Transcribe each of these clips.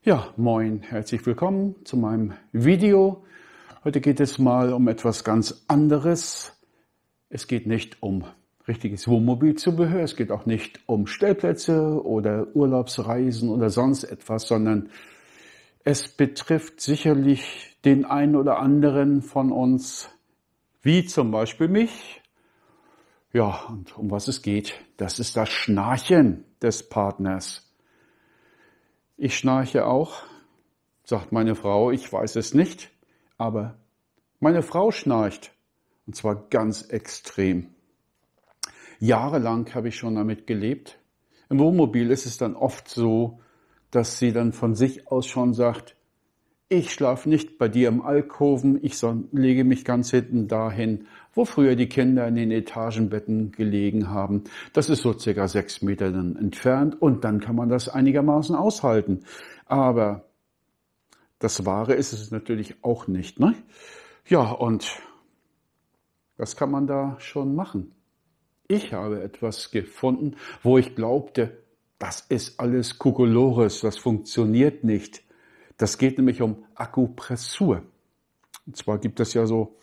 Ja, moin, herzlich willkommen zu meinem Video. Heute geht es mal um etwas ganz anderes. Es geht nicht um richtiges Wohnmobilzubehör, es geht auch nicht um Stellplätze oder Urlaubsreisen oder sonst etwas, sondern es betrifft sicherlich den einen oder anderen von uns, wie zum Beispiel mich. Ja, und um was es geht, das ist das Schnarchen des Partners. Ich schnarche auch, sagt meine Frau, ich weiß es nicht, aber meine Frau schnarcht, und zwar ganz extrem. Jahrelang habe ich schon damit gelebt. Im Wohnmobil ist es dann oft so, dass sie dann von sich aus schon sagt, ich schlafe nicht bei dir im Alkoven, ich lege mich ganz hinten dahin, wo früher die Kinder in den Etagenbetten gelegen haben. Das ist so circa 6 Meter dann entfernt und dann kann man das einigermaßen aushalten. Aber das Wahre ist es natürlich auch nicht, ne? Ja, und was kann man da schon machen? Ich habe etwas gefunden, wo ich glaubte, das ist alles Kokolores, das funktioniert nicht. Das geht nämlich um Akupressur. Und zwar gibt es ja so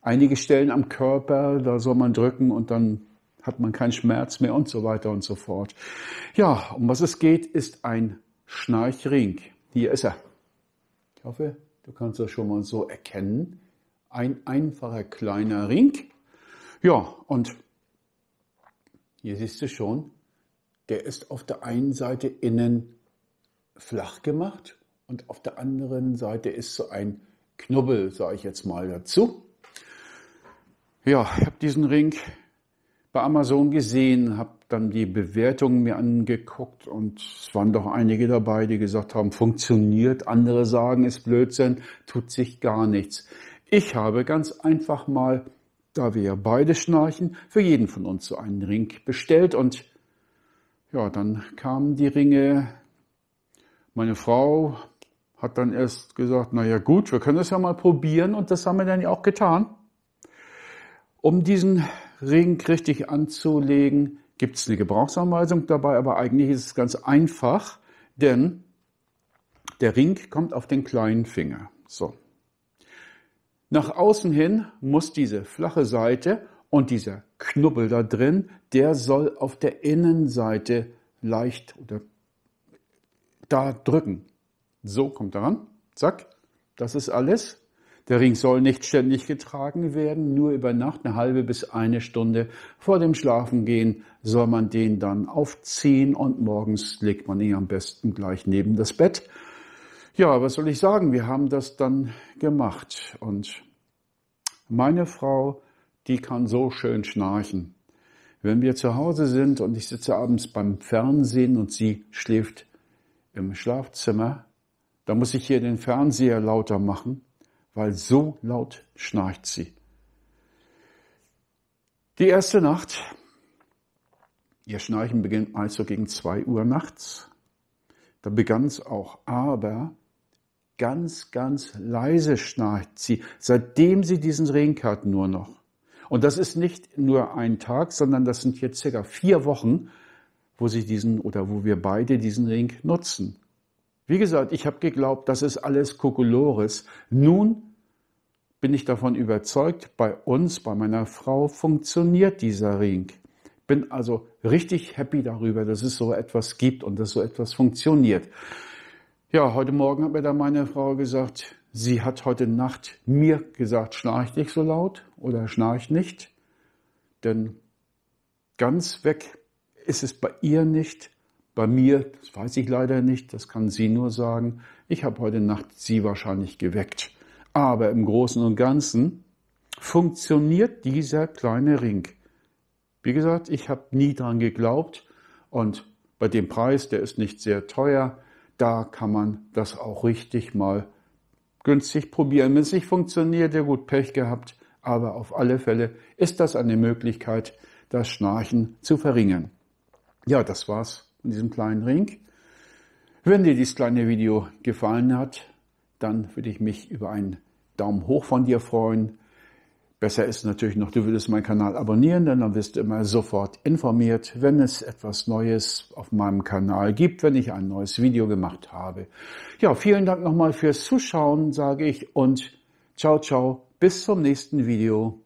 einige Stellen am Körper, da soll man drücken und dann hat man keinen Schmerz mehr und so weiter und so fort. Ja, um was es geht, ist ein Schnarchring. Hier ist er. Ich hoffe, du kannst das schon mal so erkennen. Ein einfacher kleiner Ring. Ja, und hier siehst du schon, der ist auf der einen Seite innen flach gemacht. Und auf der anderen Seite ist so ein Knubbel, sage ich jetzt mal dazu. Ja, ich habe diesen Ring bei Amazon gesehen, habe dann die Bewertungen mir angeguckt und es waren doch einige dabei, die gesagt haben, funktioniert. Andere sagen, ist Blödsinn, tut sich gar nichts. Ich habe ganz einfach mal, da wir ja beide schnarchen, für jeden von uns so einen Ring bestellt und ja, dann kamen die Ringe. Meine Frau hat dann erst gesagt, na ja gut, wir können das ja mal probieren und das haben wir dann ja auch getan. Um diesen Ring richtig anzulegen, gibt es eine Gebrauchsanweisung dabei, aber eigentlich ist es ganz einfach, denn der Ring kommt auf den kleinen Finger. So. Nach außen hin muss diese flache Seite und dieser Knubbel da drin, der soll auf der Innenseite leicht oder da drücken. So, kommt er ran. Zack, das ist alles. Der Ring soll nicht ständig getragen werden, nur über Nacht, eine halbe bis eine Stunde vor dem Schlafengehen soll man den dann aufziehen und morgens legt man ihn am besten gleich neben das Bett. Ja, was soll ich sagen? Wir haben das dann gemacht und meine Frau, die kann so schön schnarchen. Wenn wir zu Hause sind und ich sitze abends beim Fernsehen und sie schläft im Schlafzimmer, da muss ich hier den Fernseher lauter machen, weil so laut schnarcht sie. Die erste Nacht, ihr Schnarchen beginnt meist so gegen 2 Uhr nachts. Da begann es auch, aber ganz, ganz leise schnarcht sie, seitdem sie diesen Ring hat nur noch. Und das ist nicht nur ein Tag, sondern das sind jetzt circa 4 Wochen, wo wir beide diesen Ring nutzen. Wie gesagt, ich habe geglaubt, das ist alles Kokolores. Nun bin ich davon überzeugt, bei uns, bei meiner Frau, funktioniert dieser Ring. Bin also richtig happy darüber, dass es so etwas gibt und dass so etwas funktioniert. Ja, heute Morgen hat mir dann meine Frau gesagt, sie hat heute Nacht mir gesagt, schnarch nicht so laut oder schnarch nicht. Denn ganz weg ist es bei ihr nicht. Bei mir, das weiß ich leider nicht, das kann sie nur sagen. Ich habe heute Nacht sie wahrscheinlich geweckt. Aber im Großen und Ganzen funktioniert dieser kleine Ring. Wie gesagt, ich habe nie dran geglaubt und bei dem Preis, der ist nicht sehr teuer, da kann man das auch richtig mal günstig probieren. Wenn es nicht funktioniert, ja gut, Pech gehabt, aber auf alle Fälle ist das eine Möglichkeit, das Schnarchen zu verringern. Ja, das war's in diesem kleinen Ring. Wenn dir dieses kleine Video gefallen hat, dann würde ich mich über einen Daumen hoch von dir freuen. Besser ist natürlich noch, du würdest meinen Kanal abonnieren, denn dann wirst du immer sofort informiert, wenn es etwas Neues auf meinem Kanal gibt, wenn ich ein neues Video gemacht habe. Ja, vielen Dank nochmal fürs Zuschauen, sage ich, und ciao, ciao, bis zum nächsten Video.